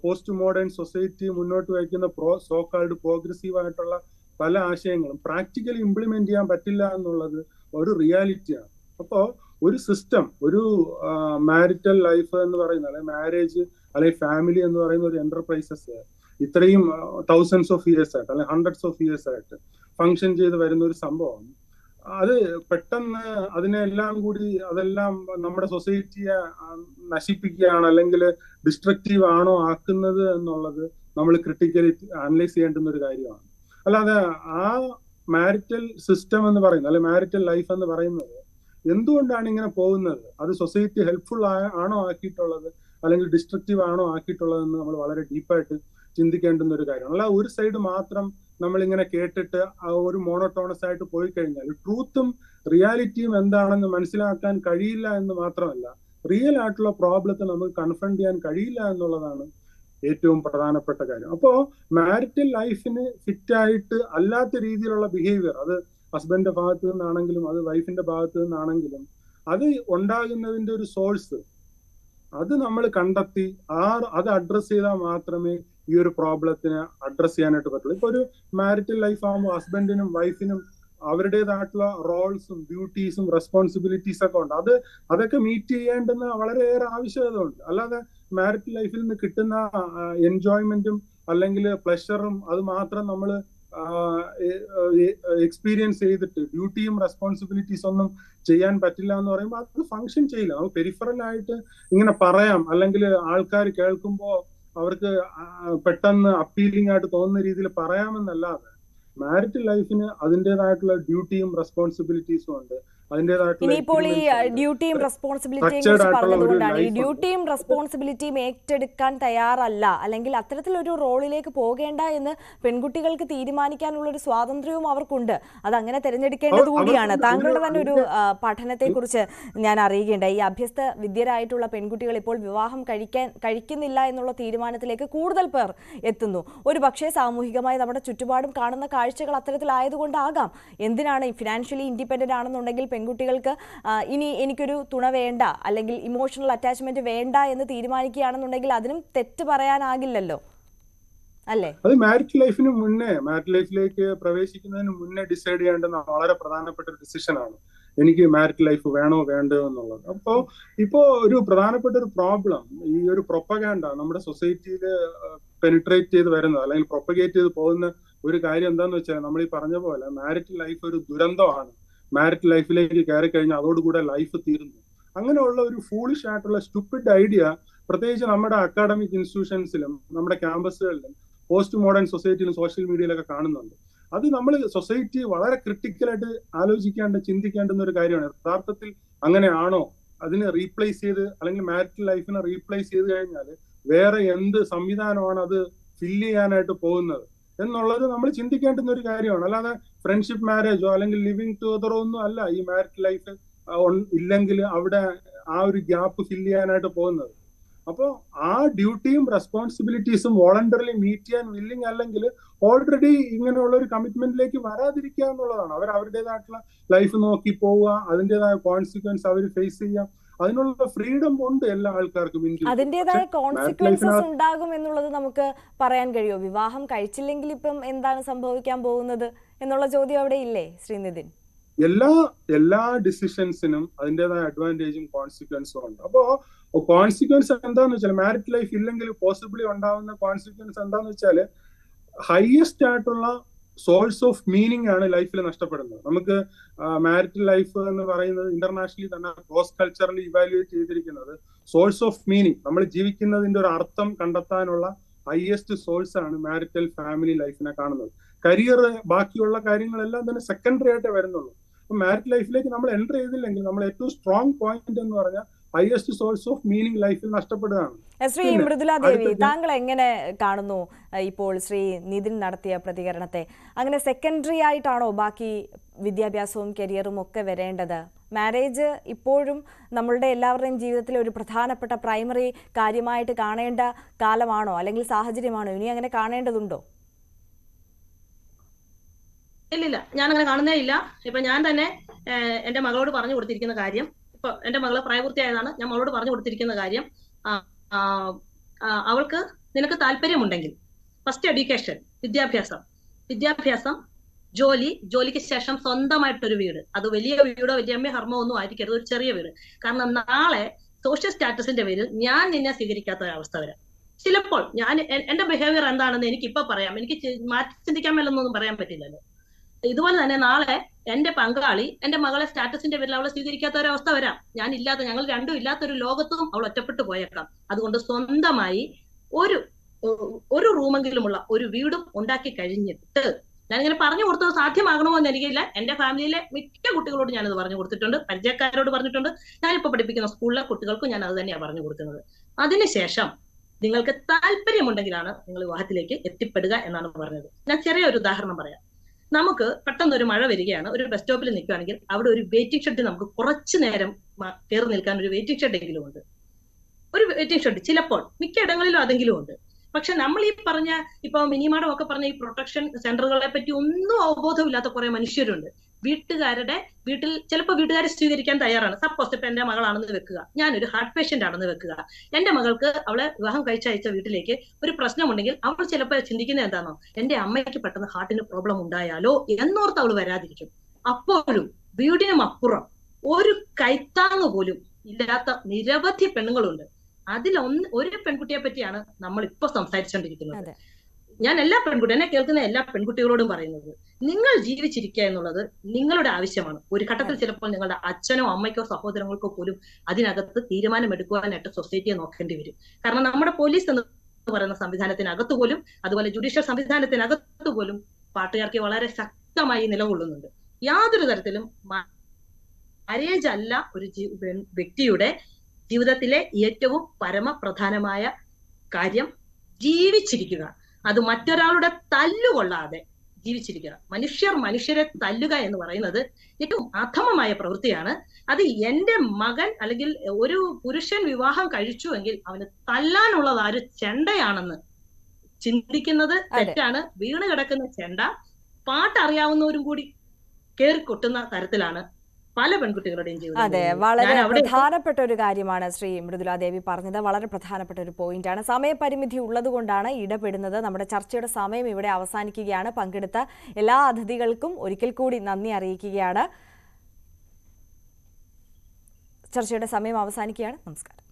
പോസ്റ്റ് മോഡേൺ സൊസൈറ്റി മുന്നോട്ട് വയ്ക്കുന്ന സോ കാൾഡ് പ്രോഗ്രസീവ് ആയിട്ടുള്ള പല ആശയങ്ങളും പ്രാക്ടിക്കലി ഇംപ്ലിമെന്റ് ചെയ്യാൻ പറ്റില്ല എന്നുള്ളത് ഒരു റിയാലിറ്റിയാണ്. അപ്പോ ഒരു സിസ്റ്റം, ഒരു മാരിറ്റൽ ലൈഫ് എന്ന് പറയുന്ന, അല്ലെങ്കിൽ മാരേജ് അല്ലെങ്കിൽ ഫാമിലി എന്ന് പറയുന്ന ഒരു എന്റർപ്രൈസസ് ഇത്രയും തൗസൻഡ്സ് ഓഫ് ഇയേഴ്സ് ആയിട്ട് അല്ലെങ്കിൽ ഹൺഡ്രഡ്സ് ഓഫ് ഇയേഴ്സ് ആയിട്ട് ഫങ്ഷൻ ചെയ്ത് വരുന്ന ഒരു സംഭവം, അത് പെട്ടെന്ന് അതിനെല്ലാം കൂടി അതെല്ലാം നമ്മുടെ സൊസൈറ്റിയെ നശിപ്പിക്കുകയാണ് അല്ലെങ്കിൽ ഡിസ്ട്രക്റ്റീവ് ആണോ ആക്കുന്നത് എന്നുള്ളത് നമ്മൾ ക്രിട്ടിക്കലി അനലൈസ് ചെയ്യേണ്ടുന്ന ഒരു കാര്യമാണ്. അല്ലാതെ ആ മാരിറ്റൽ സിസ്റ്റം എന്ന് പറയുന്നത്, അല്ലെങ്കിൽ മാരിറ്റൽ ലൈഫ് എന്ന് പറയുന്നത് എന്തുകൊണ്ടാണ് ഇങ്ങനെ പോകുന്നത്, അത് സൊസൈറ്റി ഹെൽപ്ഫുൾ ആണോ ആക്കിയിട്ടുള്ളത് അല്ലെങ്കിൽ ഡിസ്ട്രക്റ്റീവ് ആണോ ആക്കിയിട്ടുള്ളതെന്ന് നമ്മൾ വളരെ ഡീപ്പായിട്ട് ചിന്തിക്കേണ്ടുന്ന ഒരു കാര്യമാണ്. അല്ല ഒരു സൈഡ് മാത്രം നമ്മളിങ്ങനെ കേട്ടിട്ട് ഒരു മോണോട്ടോണസ് ആയിട്ട് പോയി കഴിഞ്ഞാൽ ട്രൂത്തും റിയാലിറ്റിയും എന്താണെന്ന് മനസ്സിലാക്കാൻ കഴിയില്ല എന്ന് മാത്രമല്ല, റിയൽ ആയിട്ടുള്ള പ്രോബ്ലത്തെ നമുക്ക് കൺഫ്രണ്ട് ചെയ്യാൻ കഴിയില്ല എന്നുള്ളതാണ് ഏറ്റവും പ്രധാനപ്പെട്ട കാര്യം. അപ്പോ മാരിറ്റൽ ലൈഫിന് ഫിറ്റ് ആയിട്ട് അല്ലാത്ത രീതിയിലുള്ള ബിഹേവിയർ, അത് ഹസ്ബൻഡിന്റെ ഭാഗത്ത് നിന്നാണെങ്കിലും അത് വൈഫിന്റെ ഭാഗത്ത് നിന്നാണെങ്കിലും, അത് ഉണ്ടാകുന്നതിന്റെ ഒരു സോഴ്സ് അത് നമ്മൾ കണ്ടെത്തി അത് അഡ്രസ് ചെയ്താൽ മാത്രമേ ഈ ഒരു പ്രോബ്ലത്തിനെ അഡ്രസ് ചെയ്യാനായിട്ട് പറ്റുള്ളൂ. ഇപ്പൊ ഒരു മാരിറ്റൽ ലൈഫ് ആകുമ്പോൾ ഹസ്ബൻഡിനും വൈഫിനും അവരുടേതായിട്ടുള്ള റോൾസും ഡ്യൂട്ടീസും റെസ്പോൺസിബിലിറ്റീസ് ഒക്കെ ഉണ്ട്. അതൊക്കെ മീറ്റ് ചെയ്യേണ്ടുന്ന വളരെയേറെ ആവശ്യകത ഉണ്ട്. അല്ലാതെ മാരിറ്റൽ ലൈഫിൽ നിന്ന് കിട്ടുന്ന എൻജോയ്മെന്റും അല്ലെങ്കിൽ പ്ലഷറും അത് മാത്രം നമ്മൾ എക്സ്പീരിയൻസ് ചെയ്തിട്ട് ഡ്യൂട്ടിയും റെസ്പോൺസിബിലിറ്റീസ് ഒന്നും ചെയ്യാൻ പറ്റില്ല എന്ന് പറയുമ്പോൾ അത് ഫങ്ഷൻ ചെയ്യില്ല. നമുക്ക് പെരിഫറൽ ആയിട്ട് ഇങ്ങനെ പറയാം, അല്ലെങ്കിൽ ആൾക്കാർ കേൾക്കുമ്പോൾ അവർക്ക് പെട്ടെന്ന് അപ്പീലിംഗ് ആയിട്ട് തോന്നുന്ന രീതിയിൽ പറയാമെന്നല്ലാതെ മാരിറ്റൽ ലൈഫിന് അതിൻ്റെതായിട്ടുള്ള ഡ്യൂട്ടിയും റെസ്പോൺസിബിലിറ്റീസും ഉണ്ട്. ഇനിയിപ്പോൾ ഈ ഡ്യൂട്ടിയും റെസ്പോൺസിബിലിറ്റിയും കുറിച്ച് പറഞ്ഞതുകൊണ്ടാണ്, ഈ ഡ്യൂട്ടിയും റെസ്പോൺസിബിലിറ്റിയും ഏറ്റെടുക്കാൻ തയ്യാറല്ല, അല്ലെങ്കിൽ അത്തരത്തിലൊരു റോളിലേക്ക് പോകേണ്ട എന്ന് പെൺകുട്ടികൾക്ക് തീരുമാനിക്കാനുള്ള ഒരു സ്വാതന്ത്ര്യവും അവർക്കുണ്ട്. അത് അങ്ങനെ തിരഞ്ഞെടുക്കേണ്ടത് കൂടിയാണ്. താങ്കളുടെ തന്നെ ഒരു പഠനത്തെക്കുറിച്ച് ഞാൻ അറിയുകയുണ്ടായി. ഈ അഭ്യസ്ത വിദ്യരായിട്ടുള്ള പെൺകുട്ടികൾ ഇപ്പോൾ വിവാഹം കഴിക്കുന്നില്ല എന്നുള്ള തീരുമാനത്തിലേക്ക് കൂടുതൽ പേർ എത്തുന്നു. ഒരു പക്ഷേ സാമൂഹികമായി നമ്മുടെ ചുറ്റുപാടും കാണുന്ന കാഴ്ചകൾ അത്തരത്തിലായതുകൊണ്ടാകാം. എന്തിനാണ് ഫിനാൻഷ്യലി ഇൻഡിപെൻഡന്റ് ആണെന്നുണ്ടെങ്കിൽ പെൺകുട്ടികൾക്ക് ഇനി എനിക്കൊരു തുണ വേണ്ട, അല്ലെങ്കിൽ ഇമോഷണൽ അറ്റാച്ച്മെന്റ് വേണ്ട എന്ന് തീരുമാനിക്കുകയാണെന്നുണ്ടെങ്കിൽ അതിനും തെറ്റ് പറയാനാകില്ലല്ലോ, അല്ലേ? അത് മാരിറ്റൽ ലൈഫിന് മുന്നേ, മാരിറ്റൽ ലൈഫിലേക്ക് പ്രവേശിക്കുന്നതിന് മുന്നേ ഡിസൈഡ് ചെയ്യേണ്ടുന്ന വളരെ പ്രധാനപ്പെട്ട ഒരു ഡിസിഷനാണ് എനിക്ക് മാരിറ്റൽ ലൈഫ് വേണോ വേണ്ടോ എന്നുള്ളത്. അപ്പോ ഇപ്പോ ഒരു പ്രധാനപ്പെട്ട ഒരു പ്രോബ്ലം, ഈ ഒരു പ്രൊപ്പഗാൻഡ നമ്മുടെ സൊസൈറ്റിയിൽ പെനിട്രേറ്റ് ചെയ്ത് വരുന്നത് അല്ലെങ്കിൽ പ്രൊപ്പഗേറ്റ് ചെയ്ത് പോകുന്ന ഒരു കാര്യം എന്താന്ന് വെച്ചാൽ, നമ്മൾ ഈ പറഞ്ഞ പോലെ മാരിറ്റൽ ലൈഫ് ഒരു ദുരന്തമാണ്, മാരിറ്റൽ ലൈഫിലേക്ക് കയറി കഴിഞ്ഞാൽ അതോടുകൂടെ ലൈഫ് തീരുന്നു. അങ്ങനെയുള്ള ഒരു ഫൂളിഷ് ആയിട്ടുള്ള സ്റ്റുപ്പിഡ് ഐഡിയ പ്രത്യേകിച്ച് നമ്മുടെ അക്കാഡമിക് ഇൻസ്റ്റിറ്റ്യൂഷൻസിലും നമ്മുടെ ക്യാമ്പസുകളിലും പോസ്റ്റ് മോഡേൺ സൊസൈറ്റിയിലും സോഷ്യൽ മീഡിയയിലൊക്കെ കാണുന്നുണ്ട്. അത് നമ്മൾ സൊസൈറ്റി വളരെ ക്രിട്ടിക്കലായിട്ട് ചിന്തിക്കേണ്ടുന്ന ഒരു കാര്യമാണ്. യഥാർത്ഥത്തിൽ അങ്ങനെയാണോ? അതിനെ റീപ്ലേസ് ചെയ്ത്, അല്ലെങ്കിൽ മാരിറ്റൽ ലൈഫിനെ റീപ്ലേസ് ചെയ്ത് കഴിഞ്ഞാൽ വേറെ എന്ത് സംവിധാനമാണ് അത് ഫില്ല് ചെയ്യാനായിട്ട് പോകുന്നത് എന്നുള്ളത് നമ്മൾ ചിന്തിക്കേണ്ടുന്ന ഒരു കാര്യമാണ്. അല്ലാതെ ഫ്രണ്ട്ഷിപ്പ് മാരേജോ അല്ലെങ്കിൽ ലിവിങ് ടുഗദറോ ഒന്നും അല്ല ഈ മാരിറ്റൽ ലൈഫ് ഇല്ലെങ്കിൽ അവിടെ ആ ഒരു ഗ്യാപ്പ് ഫില്ല് ചെയ്യാനായിട്ട് പോകുന്നത്. അപ്പോൾ ആ ഡ്യൂട്ടിയും റെസ്പോൺസിബിലിറ്റീസും വോളണ്ടറിലി മീറ്റ് ചെയ്യാൻ വില്ലിങ് അല്ലെങ്കിൽ ഓൾറെഡി ഇങ്ങനെയുള്ള ഒരു കമ്മിറ്റ്മെന്റിലേക്ക് വരാതിരിക്കുക എന്നുള്ളതാണ്. അവർ അവരുടേതായിട്ടുള്ള ലൈഫ് നോക്കി പോവുക, അതിൻ്റെതായ കോൺസിക്വൻസ് അവർ ഫേസ് ചെയ്യാം, അതിനുള്ള ഫ്രീഡം ഉണ്ട് എല്ലാ ആൾക്കാർക്കും. അതിൻ്റെതായ കോൺസിക്വൻസസ് ഉണ്ടാകും എന്നുള്ളത് നമുക്ക് പറയാൻ കഴിയുമോ? വിവാഹം കഴിച്ചില്ലെങ്കിൽ ഇപ്പം എന്താണ് സംഭവിക്കാൻ പോകുന്നത് എന്നുള്ള ചോദ്യം അവിടെ ഇല്ലേ ശ്രീനിധിൻ? എല്ലാ ഡിസിഷൻസിനും അതിൻ്റെതായ അഡ്വാൻറ്റേജും കോൺസിക്വൻസും ഉണ്ട്. അപ്പോ കോൺസിക്വൻസ് എന്താന്ന് വെച്ചാൽ മാരിഡ് ലൈഫ് ഇല്ലെങ്കിൽ പോസിബിളി ഉണ്ടാവുന്ന കോൺസിക്വൻസ് എന്താന്ന് വെച്ചാൽ ഹയസ്റ്റ് ആയിട്ടുള്ള സോഴ്സ് ഓഫ് മീനിങ് ആണ് ലൈഫിൽ നഷ്ടപ്പെടുന്നത്. നമുക്ക് മാരിറ്റൽ ലൈഫ് എന്ന് പറയുന്നത് ഇന്റർനാഷണലി തന്നെ ക്രോസ് കൾച്ചറലി ഇവാലുവേറ്റ് ചെയ്തിരിക്കുന്നത് സോഴ്സ് ഓഫ് മീനിങ്, നമ്മൾ ജീവിക്കുന്നതിന്റെ ഒരു അർത്ഥം കണ്ടെത്താനുള്ള ഹയസ്റ്റ് സോഴ്സ് ആണ് മാരിറ്റൽ ഫാമിലി ലൈഫിനെ കാണുന്നത്. കരിയർ ബാക്കിയുള്ള കാര്യങ്ങളെല്ലാം തന്നെ സെക്കൻഡറി ആയിട്ടേ വരുന്നുള്ളൂ. അപ്പൊ മാരിറ്റൽ ലൈഫിലേക്ക് നമ്മൾ എൻ്റർ ചെയ്തില്ലെങ്കിൽ നമ്മൾ ഏറ്റവും സ്ട്രോങ് പോയിന്റ് എന്ന് പറഞ്ഞാൽ ഹയസ്റ്റ് സോഴ്സ് ഓഫ് മീനിങ് ലൈഫിൽ നഷ്ടപ്പെടുകയാണ്. ശ്രീ മൃദുല ദേവി, താങ്കൾ എങ്ങനെ കാണുന്നു ഇപ്പോൾ ശ്രീ നിതിൻ നടത്തിയ പ്രതികരണത്തെ? അങ്ങനെ സെക്കൻഡറി ആയിട്ടാണോ ബാക്കി വിദ്യാഭ്യാസവും കരിയറും ഒക്കെ വരേണ്ടത്? മാരേജ് ഇപ്പോഴും നമ്മളുടെ എല്ലാവരുടെയും ജീവിതത്തിൽ ഒരു പ്രധാനപ്പെട്ട പ്രൈമറി കാര്യമായിട്ട് കാണേണ്ട കാലമാണോ അല്ലെങ്കിൽ സാഹചര്യമാണോ? ഇനി അങ്ങനെ കാണേണ്ടതുണ്ടോ? ഇല്ലില്ല, ഞാൻ അങ്ങനെ കാണുന്നേ ഇല്ല. ഇപ്പൊ ഞാൻ തന്നെ എന്റെ മകളോട് പറഞ്ഞു കൊടുത്തിരിക്കുന്ന കാര്യം, ഇപ്പൊ എന്റെ മകള് പ്രായപൂർത്തിയായതാണ്, ഞാൻ മകളോട് പറഞ്ഞു കൊടുത്തിരിക്കുന്ന കാര്യം, അവൾക്ക് നിനക്ക് താല്പര്യമുണ്ടെങ്കിൽ ഫസ്റ്റ് എഡ്യൂക്കേഷൻ, വിദ്യാഭ്യാസം, ജോലിക്ക് ശേഷം സ്വന്തമായിട്ടൊരു വീട്. അത് വലിയ വീടോ വലിയമ്മ ഹർമ്മോ ഒന്നും ആയിരിക്കരുത്, ഒരു ചെറിയ വീട്. കാരണം നാളെ സോഷ്യൽ സ്റ്റാറ്റസിന്റെ പേരിൽ ഞാൻ നിന്നെ സ്വീകരിക്കാത്ത ഒരവസ്ഥ വരാം. ചിലപ്പോൾ എന്റെ ബിഹേവിയർ എന്താണെന്ന് എനിക്ക് ഇപ്പൊ പറയാം, എനിക്ക് മാറ്റി ചിന്തിക്കാൻ മേലൊന്നും പറയാൻ പറ്റില്ലല്ലോ. ഇതുപോലെ തന്നെ നാളെ എന്റെ പങ്കാളി എന്റെ മകളെ സ്റ്റാറ്റസിന്റെ പേരിൽ അവളെ സ്വീകരിക്കാത്ത ഒരവസ്ഥ വരാം. ഞങ്ങൾ രണ്ടും ഇല്ലാത്തൊരു ലോകത്തും അവൾ ഒറ്റപ്പെട്ടു പോയേക്കാം. അതുകൊണ്ട് സ്വന്തമായി ഒരു റൂമെങ്കിലുമുള്ള ഒരു വീടും ഉണ്ടാക്കി കഴിഞ്ഞിട്ട്, ഞാനിങ്ങനെ പറഞ്ഞു കൊടുത്തത് സാധ്യമാകണമെന്ന് എനിക്കില്ല. എന്റെ ഫാമിലിയിലെ മിക്ക കുട്ടികളോട് ഞാനത് പറഞ്ഞു കൊടുത്തിട്ടുണ്ട്, പരിചയക്കാരോട് പറഞ്ഞിട്ടുണ്ട്, ഞാനിപ്പോ പഠിപ്പിക്കുന്ന സ്കൂളിലെ കുട്ടികൾക്കും ഞാൻ അത് തന്നെയാണ് പറഞ്ഞു കൊടുക്കുന്നത്. അതിനുശേഷം നിങ്ങൾക്ക് താല്പര്യമുണ്ടെങ്കിലാണ് നിങ്ങൾ വിവാഹത്തിലേക്ക് എത്തിപ്പെടുക എന്നാണ് പറഞ്ഞത്. ഞാൻ ചെറിയൊരു ഉദാഹരണം പറയാം. നമുക്ക് പെട്ടെന്ന് ഒരു മഴ വരികയാണ്, ഒരു ബസ് സ്റ്റോപ്പിൽ നിൽക്കുകയാണെങ്കിൽ അവിടെ ഒരു വെയിറ്റിംഗ് ഷെഡ്, നമുക്ക് കുറച്ചു നേരം കയറി നിൽക്കാൻ ഒരു വെയിറ്റിംഗ് ഷെഡ് എങ്കിലും ഉണ്ട്. ഒരു വെയിറ്റിംഗ് ഷെഡ് ചിലപ്പോൾ മിക്ക ഇടങ്ങളിലും അതെങ്കിലും ഉണ്ട്. പക്ഷെ നമ്മൾ ഈ പറഞ്ഞ ഇപ്പൊ മിനിമാഡം ഒക്കെ പറഞ്ഞ ഈ പ്രൊട്ടക്ഷൻ സെന്ററുകളെ പറ്റി ഒന്നും അവബോധമില്ലാത്ത കുറെ മനുഷ്യരുണ്ട്. വീട്ടിൽ ചിലപ്പോൾ വീട്ടുകാരെ സ്വീകരിക്കാൻ തയ്യാറാണ്. സപ്പോസ് ഇപ്പൊ എന്റെ മകളാണെന്ന് വെക്കുക, ഞാനൊരു ഹാർട്ട് പേഷ്യന്റ് ആണെന്ന് വെക്കുക, എന്റെ മകൾക്ക് അവളെ വിവാഹം കഴിച്ചയച്ച വീട്ടിലേക്ക് ഒരു പ്രശ്നമുണ്ടെങ്കിൽ അവൾ ചിലപ്പോൾ ചിന്തിക്കുന്നത് എന്താണോ, എന്റെ അമ്മയ്ക്ക് പെട്ടെന്ന് ഹാർട്ടിന് പ്രോബ്ലം ഉണ്ടായാലോ എന്നോർത്ത് അവൾ വരാതിരിക്കും. അപ്പോഴും വീടിനും അപ്പുറം ഒരു കൈത്താങ് പോലും ഇല്ലാത്ത നിരവധി പെണ്ണുങ്ങളുണ്ട്. ഒരു പെൺകുട്ടിയെ പറ്റിയാണ് നമ്മൾ ഇപ്പൊ സംസാരിച്ചുകൊണ്ടിരിക്കുന്നത്. ഞാൻ എന്നെ കേൾക്കുന്ന എല്ലാ പെൺകുട്ടികളോടും പറയുന്നത്, നിങ്ങൾ ജീവിച്ചിരിക്കുക എന്നുള്ളത് നിങ്ങളുടെ ആവശ്യമാണ്. ഒരു ഘട്ടത്തിൽ ചിലപ്പോൾ നിങ്ങളുടെ അച്ഛനോ അമ്മയ്ക്കോ സഹോദരങ്ങൾക്കോ പോലും അതിനകത്ത് തീരുമാനമെടുക്കുവാനായിട്ട് സൊസൈറ്റിയെ നോക്കേണ്ടി വരും. കാരണം നമ്മുടെ പോലീസ് എന്ന് പറയുന്ന സംവിധാനത്തിനകത്ത് പോലും, അതുപോലെ ജുഡീഷ്യൽ സംവിധാനത്തിനകത്ത് പോലും പാട്രിയാർക്കി വളരെ ശക്തമായി നിലകൊള്ളുന്നുണ്ട്. യാതൊരു തരത്തിലും മാരേജ് അല്ല ഒരു വ്യക്തിയുടെ ജീവിതത്തിലെ ഏറ്റവും പരമപ്രധാനമായ കാര്യം. ജീവിച്ചിരിക്കുക, അത് മറ്റൊരാളുടെ തല്ലുകൊള്ളാതെ ജീവിച്ചിരിക്കുക. മനുഷ്യരെ തല്ലുക എന്ന് പറയുന്നത് ഏറ്റവും അധമമായ പ്രവൃത്തിയാണ്. അത് എന്റെ മകൻ അല്ലെങ്കിൽ ഒരു പുരുഷൻ വിവാഹം കഴിച്ചുവെങ്കിൽ അവന് തല്ലാനുള്ളത് ആര് ചെണ്ടയാണെന്ന് ചിന്തിക്കുന്നത് തെറ്റാണ്. വീണ് കിടക്കുന്ന ചെണ്ട പാട്ടറിയാവുന്നവരും കൂടി കേറി കൊട്ടുന്ന തരത്തിലാണ് പല പെൺകുട്ടികളുടെയും ജീവിതം. അതെ, വളരെ പ്രധാനപ്പെട്ട ഒരു കാര്യമാണ് ശ്രീ മൃദുല ദേവി പറഞ്ഞത്. വളരെ പ്രധാനപ്പെട്ട ഒരു പോയിന്റാണ്. സമയപരിമിതി ഉള്ളത് കൊണ്ടാണ് ഇടപെടുന്നത്. നമ്മുടെ ചർച്ചയുടെ സമയം ഇവിടെ അവസാനിക്കുകയാണ്. പങ്കെടുത്ത എല്ലാ അതിഥികൾക്കും ഒരിക്കൽ കൂടി നന്ദി അറിയിക്കുകയാണ്. ചർച്ചയുടെ സമയം അവസാനിക്കുകയാണ്. നമസ്കാരം.